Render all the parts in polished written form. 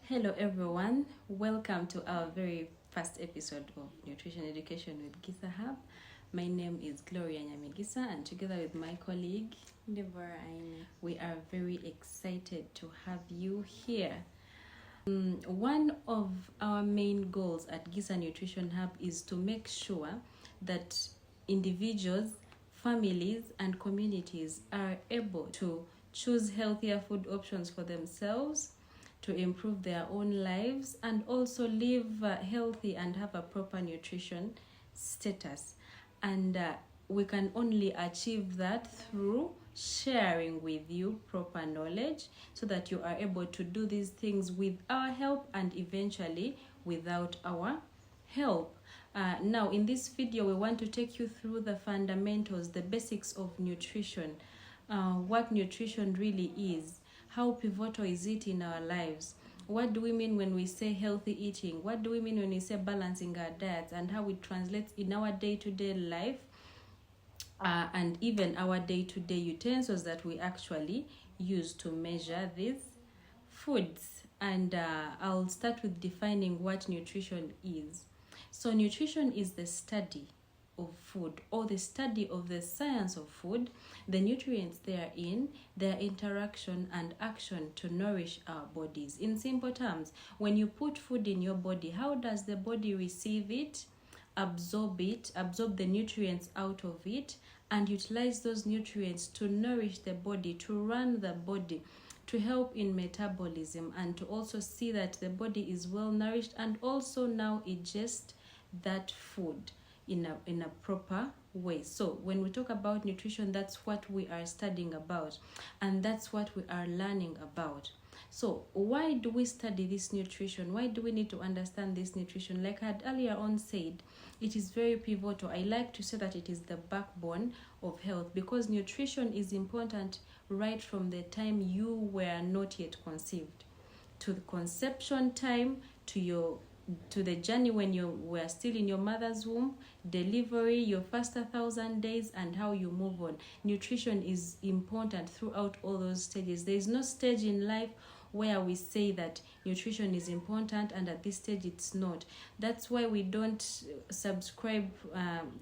Hello everyone, welcome to our very first episode of Nutrition Education with Gisa Hub. My name is Gloria Nyamigisa and together with my colleague Deborah Aine. We are very excited to have you here. One of our main goals at Gisa Nutrition Hub is to make sure that individuals, families and communities are able to choose healthier food options for themselves, to improve their own lives, and also live healthy and have a proper nutrition status. And we can only achieve that through sharing with you proper knowledge so that you are able to do these things with our help and eventually without our help. Now in this video we want to take you through the fundamentals, the basics of nutrition, what nutrition really is, how pivotal is it in our lives, what do we mean when we say healthy eating, what do we mean when we say balancing our diets, and how it translates in our day-to-day life, and even our day-to-day utensils that we actually use to measure these foods. And I'll start with defining what nutrition is. So nutrition is the study of food, or the study of the science of food, the nutrients therein, their interaction and action to nourish our bodies. In simple terms, when you put food in your body, how does the body receive it, absorb the nutrients out of it, and utilize those nutrients to nourish the body, to run the body, to help in metabolism, and to also see that the body is well nourished and also now ingest that food in a proper way. So when we talk about nutrition, that's what we are studying about, and that's what we are learning about. So why do we study this nutrition? Why do we need to understand this nutrition? Like I had earlier on said, it is very pivotal. I like to say that it is the backbone of health, because nutrition is important right from the time you were not yet conceived, to the conception time, to the journey when you were still in your mother's womb, delivery, your first 1,000 days, and how you move on. Nutrition is important throughout all those stages. There is no stage in life where we say that nutrition is important and at this stage it's not. That's why we don't subscribe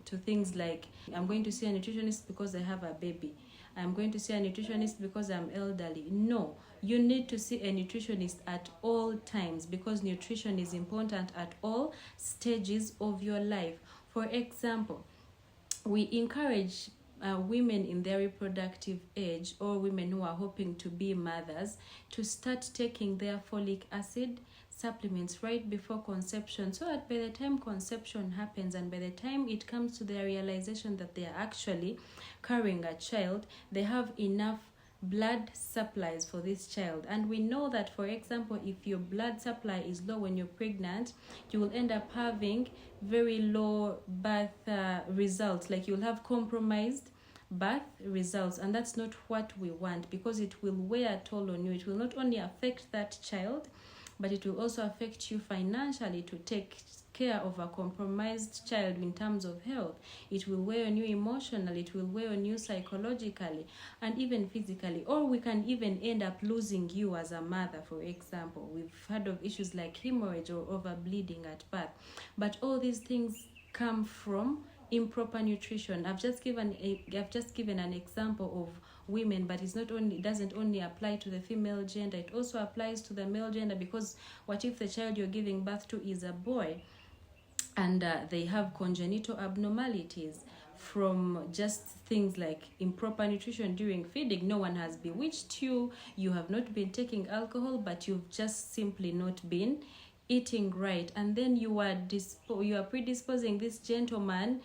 to things like, I'm going to see a nutritionist because I have a baby, I'm going to see a nutritionist because I'm elderly. No, you need to see a nutritionist at all times, because nutrition is important at all stages of your life. For example, we encourage women in their reproductive age, or women who are hoping to be mothers, to start taking their folic acid supplements right before conception, so that by the time conception happens and by the time it comes to their realization that they are actually carrying a child, they have enough blood supplies for this child. And we know that, for example, if your blood supply is low when you're pregnant, you will end up having very low birth results, like you'll have compromised birth results, and that's not what we want, because it will weigh a toll on you. It will not only affect that child, but it will also affect you financially to take care of a compromised child in terms of health. It will weigh on you emotionally, it will weigh on you psychologically and even physically, or we can even end up losing you as a mother. For example, we've heard of issues like hemorrhage or overbleeding at birth, but all these things come from improper nutrition. I've just given an example of women, but it doesn't only apply to the female gender, it also applies to the male gender, because what if the child you're giving birth to is a boy and they have congenital abnormalities from just things like improper nutrition during feeding? No one has bewitched you, you have not been taking alcohol, but you've just simply not been eating right, and then you are predisposing this gentleman,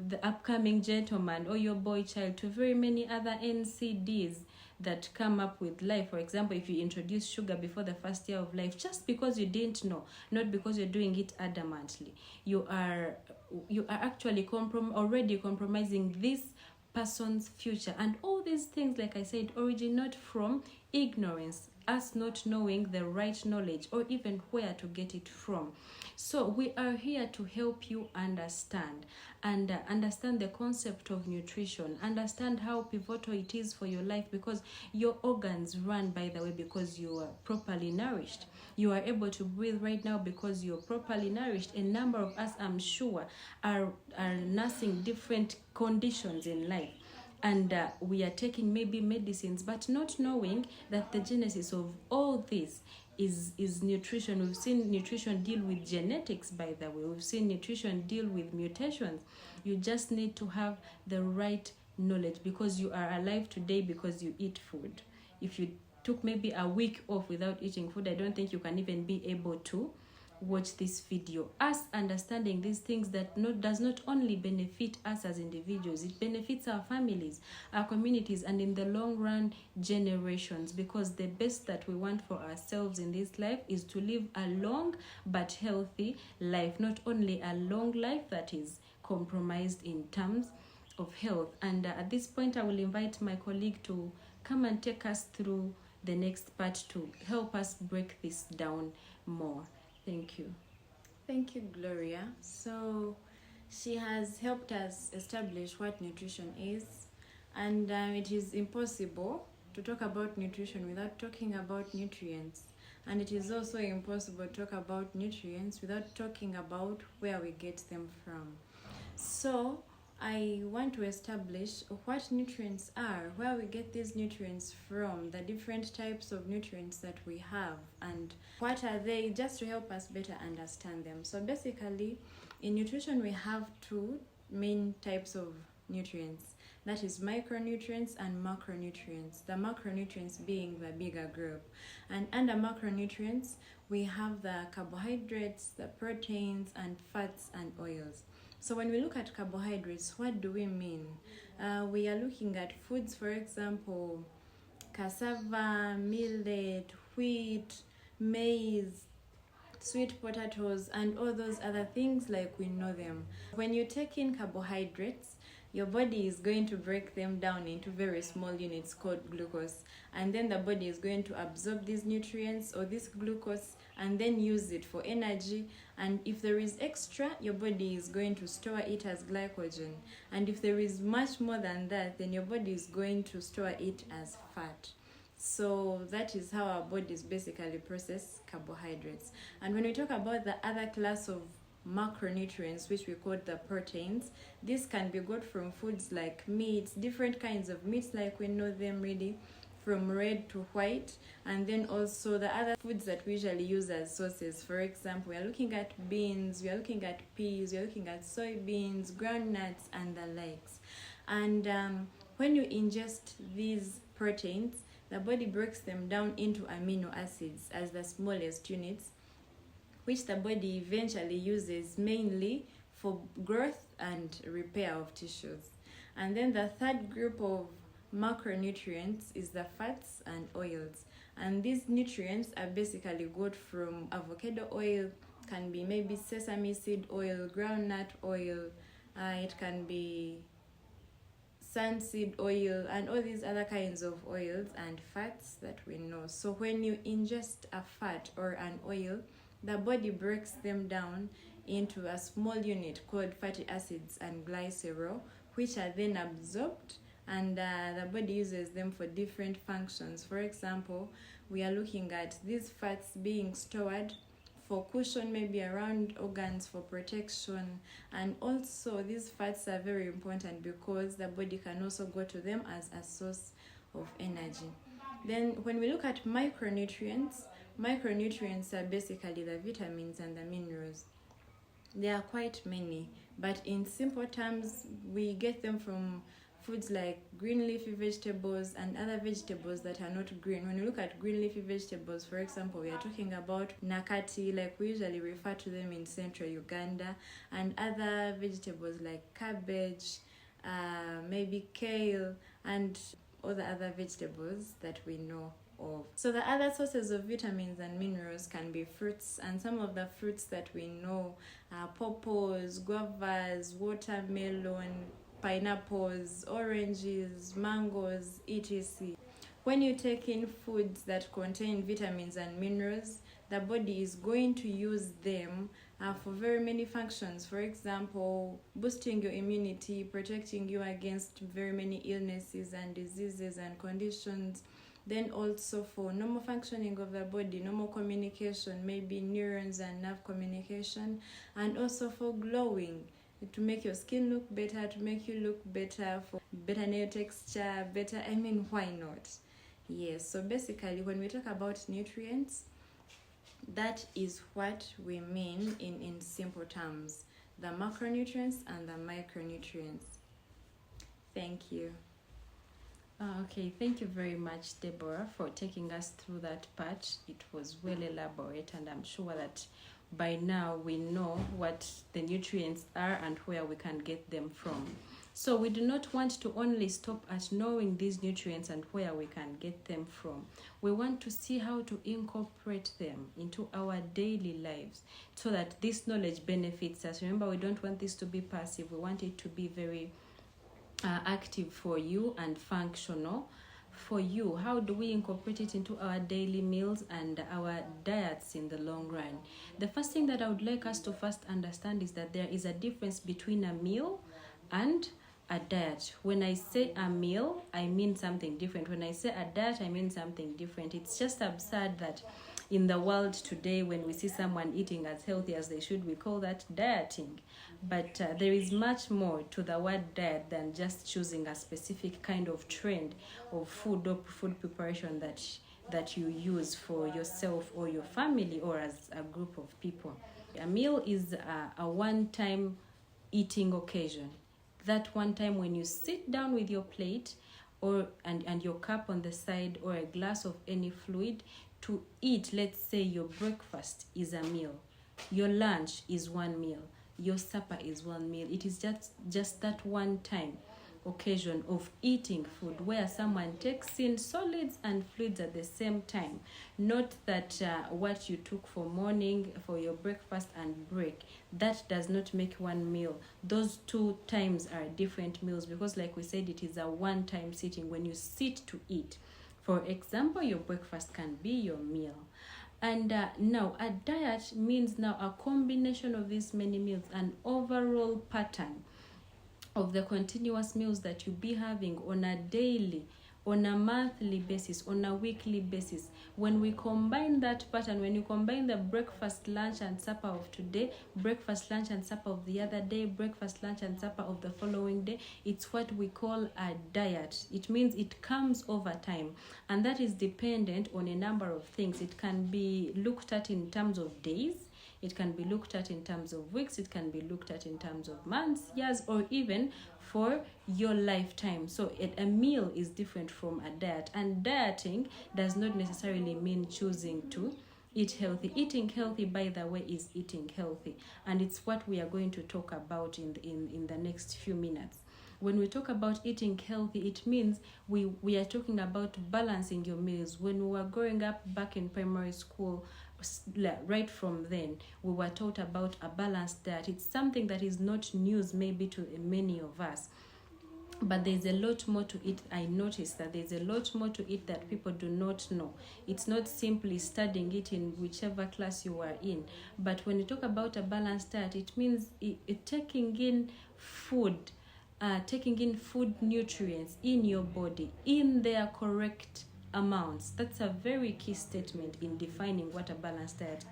the upcoming gentleman, or your boy child, to very many other NCDs that come up with life. For example, if you introduce sugar before the first year of life, just because you didn't know, not because you're doing it adamantly, you are actually already compromising this person's future. And all these things, like I said, originate from ignorance. us not knowing the right knowledge or even where to get it from. So we are here to help you understand and understand the concept of nutrition, understand how pivotal it is for your life, because your organs run, by the way, because you are properly nourished. You are able to breathe right now because you're properly nourished. A number of us, I'm sure, are nursing different conditions in life, and we are taking maybe medicines but not knowing that the genesis of all this is nutrition. We've seen nutrition deal with genetics, by the way. We've seen nutrition deal with mutations. You just need to have the right knowledge, because you are alive today because you eat food. If you took maybe a week off without eating food, I don't think you can even be able to watch this video. Us understanding these things does not only benefit us as individuals, it benefits our families, our communities, and in the long run, generations, because the best that we want for ourselves in this life is to live a long but healthy life, not only a long life that is compromised in terms of health. And at this point, I will invite my colleague to come and take us through the next part to help us break this down more. Thank you. Thank you, Gloria. So she has helped us establish what nutrition is, and it is impossible to talk about nutrition without talking about nutrients. And it is also impossible to talk about nutrients without talking about where we get them from. So I want to establish what nutrients are, where we get these nutrients from, the different types of nutrients that we have, and what are they, just to help us better understand them. So basically, in nutrition, we have two main types of nutrients. That is micronutrients and macronutrients. The macronutrients being the bigger group. And under macronutrients, we have the carbohydrates, the proteins, and fats and oils. So when we look at carbohydrates, what do we mean? We are looking at foods, for example, cassava, millet, wheat, maize, sweet potatoes, and all those other things like we know them. When you take in carbohydrates, your body is going to break them down into very small units called glucose, and then the body is going to absorb these nutrients or this glucose and then use it for energy. And if there is extra, your body is going to store it as glycogen, and if there is much more than that, then your body is going to store it as fat. So that is how our bodies basically process carbohydrates. And when we talk about the other class of macronutrients, which we call the proteins, this can be got from foods like meats, different kinds of meats like we know them really, from red to white, and then also the other foods that we usually use as sources. For example, we are looking at beans, we are looking at peas, we are looking at soybeans, groundnuts, and the likes. And when you ingest these proteins, the body breaks them down into amino acids as the smallest units, which the body eventually uses mainly for growth and repair of tissues. And then the third group of macronutrients is the fats and oils. And these nutrients are basically got from avocado oil, can be maybe sesame seed oil, groundnut oil, it can be sunseed oil, and all these other kinds of oils and fats that we know. So when you ingest a fat or an oil, the body breaks them down into a small unit called fatty acids and glycerol, which are then absorbed, and the body uses them for different functions. For example, we are looking at these fats being stored for cushion, maybe around organs, for protection. And also these fats are very important because the body can also go to them as a source of energy. Then when we look at micronutrients are basically the vitamins and the minerals. There are quite many, but in simple terms, we get them from foods like green leafy vegetables and other vegetables that are not green. When you look at green leafy vegetables, for example, we are talking about nakati, like we usually refer to them in central Uganda, and other vegetables like cabbage, maybe kale, and all the other vegetables that we know of. So the other sources of vitamins and minerals can be fruits, and some of the fruits that we know are pawpaws, guavas, watermelon, pineapples, oranges, mangoes, etc. when you take in foods that contain vitamins and minerals, the body is going to use them for very many functions. For example, boosting your immunity, protecting you against very many illnesses and diseases and conditions. Then also for normal functioning of the body, normal communication, maybe neurons and nerve communication, and also for glowing, to make your skin look better, to make you look better, for better nail texture, better, why not? Yes, so basically when we talk about nutrients, that is what we mean in simple terms, the macronutrients and the micronutrients. Thank you. Okay, thank you very much, Deborah, for taking us through that part. It was well elaborate, and I'm sure that by now we know what the nutrients are and where we can get them from. So we do not want to only stop at knowing these nutrients and where we can get them from. We want to see how to incorporate them into our daily lives so that this knowledge benefits us. Remember, we don't want this to be passive. We want it to be very active for you and functional for you. How do we incorporate it into our daily meals and our diets in the long run? The first thing that I would like us to first understand is that there is a difference between a meal and a diet. When I say a meal, I mean something different. When I say a diet, I mean something different. It's just absurd that in the world today, when we see someone eating as healthy as they should, we call that dieting. But there is much more to the word diet than just choosing a specific kind of trend of food or food preparation that you use for yourself or your family or as a group of people. A meal is a one-time eating occasion. That one time when you sit down with your plate and your cup on the side or a glass of any fluid to eat. Let's say your breakfast is a meal, your lunch is one meal, your supper is one meal. It is just that one time occasion of eating food where someone takes in solids and fluids at the same time. Not that what you took for morning, for your breakfast and break, that does not make one meal. Those two times are different meals because, like we said, it is a one-time sitting when you sit to eat. For example, your breakfast can be your meal. And now a diet means now a combination of these many meals, an overall pattern of the continuous meals that you be having on a daily, on a monthly basis, on a weekly basis. When we combine that pattern, when you combine the breakfast, lunch, and supper of today, breakfast, lunch, and supper of the other day, breakfast, lunch, and supper of the following day, it's what we call a diet. It means it comes over time, and that is dependent on a number of things. It can be looked at in terms of days, it can be looked at in terms of weeks, it can be looked at in terms of months, years, or even for your lifetime. So a meal is different from a diet, and dieting does not necessarily mean choosing to eat healthy. Eating healthy, by the way, is eating healthy, and it's what we are going to talk about in the next few minutes. When we talk about eating healthy, it means we are talking about balancing your meals. When we were growing up back in primary school, right from then, we were taught about a balanced diet. It's something that is not news maybe to many of us, but there's a lot more to it. I noticed that there's a lot more to it that people do not know. It's not simply studying it in whichever class you are in, but when you talk about a balanced diet, it means taking in food nutrients in your body in their correct amounts. That's a very key statement in defining what a balanced diet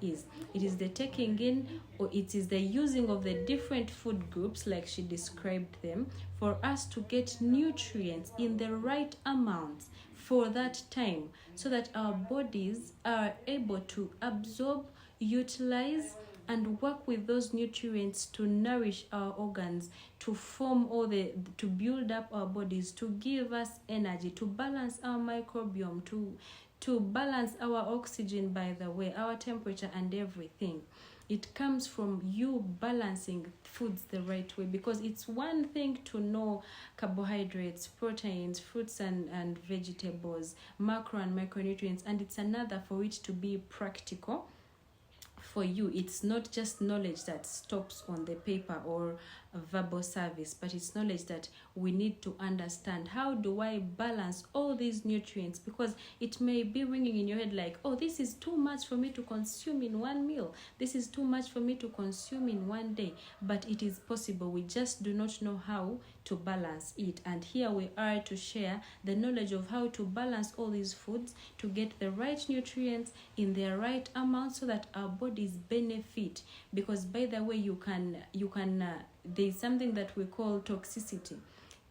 is. It is the taking in, or it is the using of the different food groups like she described them, for us to get nutrients in the right amounts for that time, so that our bodies are able to absorb, utilize, and work with those nutrients to nourish our organs, to form to build up our bodies, to give us energy, to balance our microbiome, to balance our oxygen, by the way, our temperature and everything. It comes from you balancing foods the right way, because it's one thing to know carbohydrates, proteins, fruits and vegetables, macro and micronutrients, and it's another for it to be practical for you, it's not just knowledge that stops on the paper or a verbal service, but it's knowledge that we need to understand. How do I balance all these nutrients? Because it may be ringing in your head like, oh, this is too much for me to consume in one meal. This is too much for me to consume in one day. But it is possible. We just do not know how to balance it. And here we are to share the knowledge of how to balance all these foods to get the right nutrients in their right amount so that our bodies benefit. Because by the way, you can there's something that we call toxicity.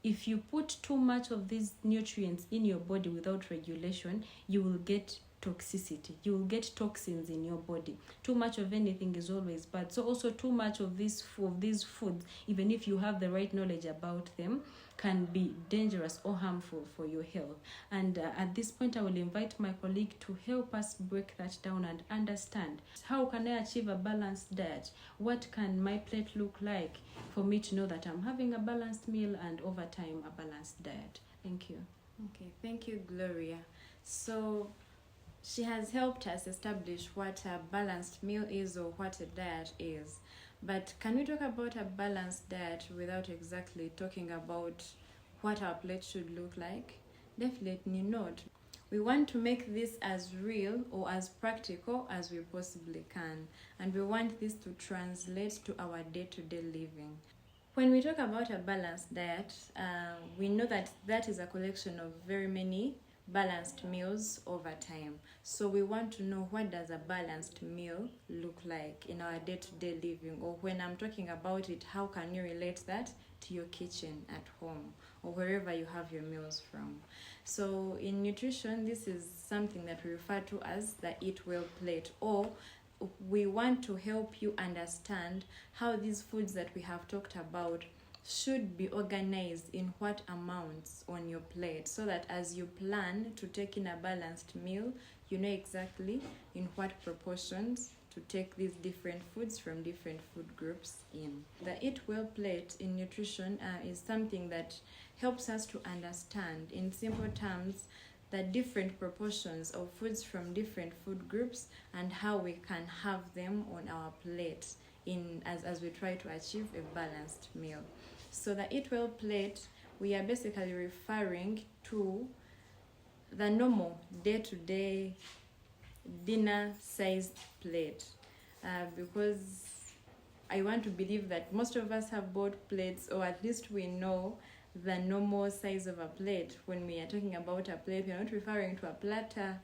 If you put too much of these nutrients in your body without regulation, you will get toxicity. You will get toxins in your body. Too much of anything is always bad. So also too much of these foods, even if you have the right knowledge about them, can be dangerous or harmful for your health. And at this point, I will invite my colleague to help us break that down and understand, how can I achieve a balanced diet? What can my plate look like for me to know that I'm having a balanced meal and over time a balanced diet? Thank you. Okay, thank you, Gloria. So she has helped us establish what a balanced meal is or what a diet is. But can we talk about a balanced diet without exactly talking about what our plate should look like? Definitely not. We want to make this as real or as practical as we possibly can. And we want this to translate to our day-to-day living. When we talk about a balanced diet, we know that that is a collection of very many balanced meals over time. So we want to know, what does a balanced meal look like in our day-to-day living? Or when I'm talking about it, how can you relate that to your kitchen at home or wherever you have your meals from? So in nutrition, this is something that we refer to as the Eatwell Plate, or we want to help you understand how these foods that we have talked about should be organized in what amounts on your plate, so that as you plan to take in a balanced meal, you know exactly in what proportions to take these different foods from different food groups in. The Eatwell Plate in nutrition is something that helps us to understand in simple terms the different proportions of foods from different food groups and how we can have them on our plate as we try to achieve a balanced meal. So the Eatwell Plate, we are basically referring to the normal day-to-day dinner-sized plate, because I want to believe that most of us have bought plates, or at least we know the normal size of a plate. When we are talking about a plate, we are not referring to a platter,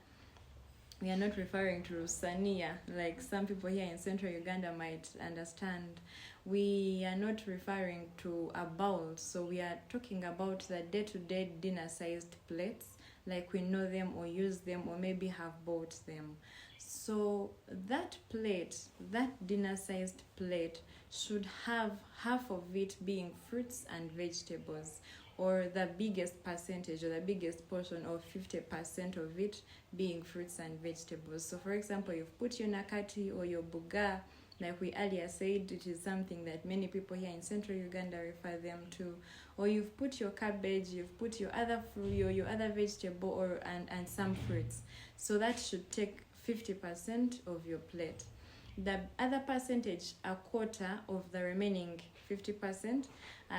we are not referring to sania, like some people here in central Uganda might understand. We are not referring to a bowl, so we are talking about the day-to-day dinner-sized plates, like we know them or use them or maybe have bought them. So that plate, that dinner-sized plate, should have half of it being fruits and vegetables, or the biggest percentage or the biggest portion of 50% of it being fruits and vegetables. So for example, you've put your nakati or your buga, like we earlier said, it is something that many people here in central Uganda refer them to, or you've put your cabbage, you've put your other your other vegetable, or and some fruits. So that should take 50% of your plate. The other percentage, a quarter of the remaining 50%,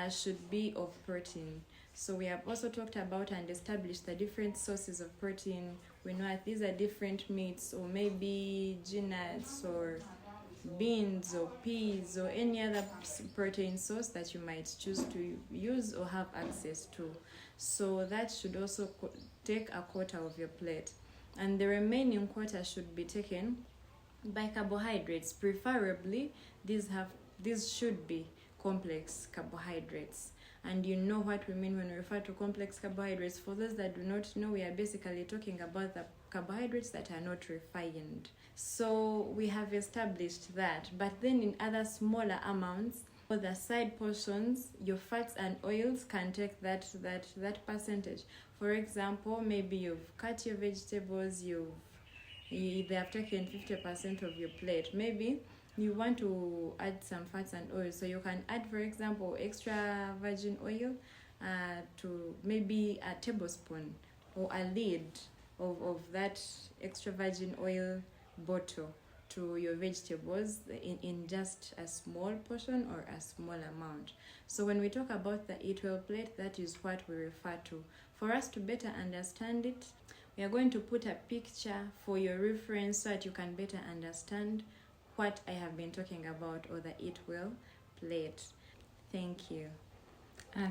should be of protein. So we have also talked about and established the different sources of protein. We know that these are different meats, or maybe nuts, or beans, or peas, or any other protein source that you might choose to use or have access to. So that should also take a quarter of your plate. And the remaining quarter should be taken by carbohydrates. Preferably, these should be complex carbohydrates. And you know what we mean when we refer to complex carbohydrates. For those that do not know, we are basically talking about the carbohydrates that are not refined. So we have established that. But then in other smaller amounts, for the side portions, your fats and oils can take that percentage. For example, maybe you've cut your vegetables, they have taken 50% of your plate. Maybe you want to add some fats and oils, so you can add, for example, extra virgin oil to maybe a tablespoon or a lid of that extra virgin oil bottle to your vegetables in just a small portion or a small amount. So when we talk about the Eatwell Plate, that is what we refer to. For us to better understand it, we are going to put a picture for your reference so that you can better understand what I have been talking about, or the Eatwell Plate. Thank you.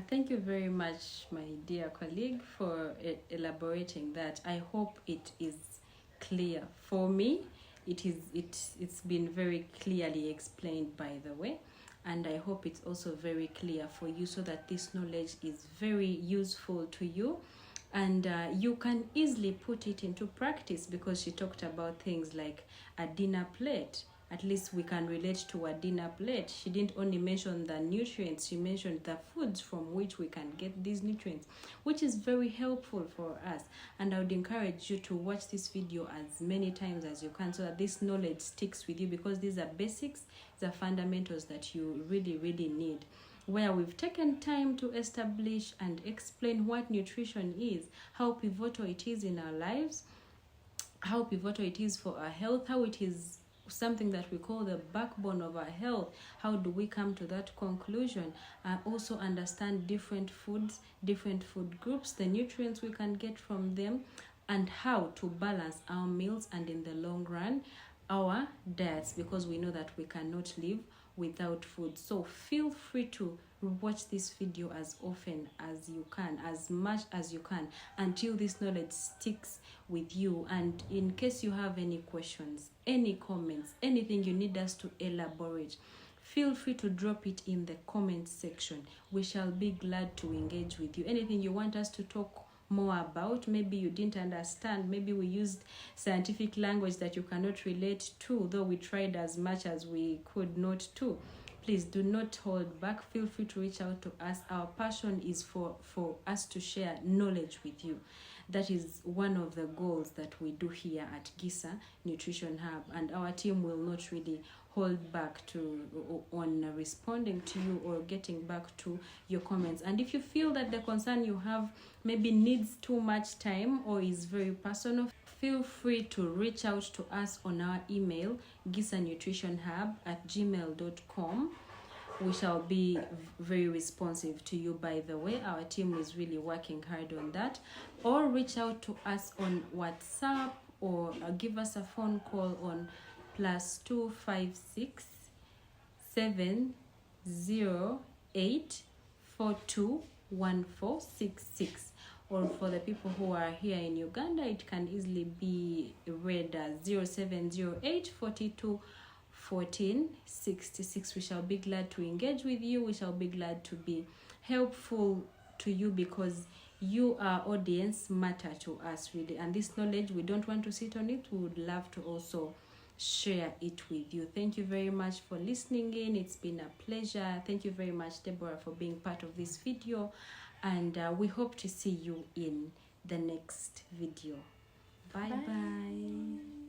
Thank you very much, my dear colleague, for elaborating that. I hope it is clear. For me, it's been very clearly explained, by the way, and I hope it's also very clear for you, so that this knowledge is very useful to you, and you can easily put it into practice, because she talked about things like a dinner plate. At least we can relate to a dinner plate. She didn't only mention the nutrients, she mentioned the foods from which we can get these nutrients, which is very helpful for us. And I would encourage you to watch this video as many times as you can, so that this knowledge sticks with you, because these are basics, the fundamentals that you really need, where we've taken time to establish and explain what nutrition is, how pivotal it is in our lives, how pivotal it is for our health, how it is something that we call the backbone of our health. How do we come to that conclusion? Also understand different foods, different food groups, the nutrients we can get from them, and how to balance our meals and in the long run our diets, because we know that we cannot live without food. So feel free to watch this video as often as you can, as much as you can, until this knowledge sticks with you. And in case you have any questions, any comments, anything you need us to elaborate, feel free to drop it in the comment section. We shall be glad to engage with you. Anything you want us to talk more about, maybe you didn't understand, maybe we used scientific language that you cannot relate to, though we tried as much as we could not to, please do not hold back. Feel free to reach out to us. Our passion is for us to share knowledge with you. That is one of the goals that we do here at GISA Nutrition Hub, and our team will not really hold back on responding to you or getting back to your comments. And if you feel that the concern you have maybe needs too much time or is very personal, feel free to reach out to us on our email, gisanutritionhub@gmail.com. We shall be very responsive to you, by the way. Our team is really working hard on that. Or reach out to us on WhatsApp, or give us a phone call on +256 708 421466. Or for the people who are here in Uganda, it can easily be read as 0708 42 1466. We shall be glad to engage with you. We shall be glad to be helpful to you, because you, our audience, matter to us really. And this knowledge, we don't want to sit on it. We would love to also share it with you. Thank you very much for listening in. It's been a pleasure. Thank you very much, Deborah, for being part of this video. And we hope to see you in the next video. Bye bye.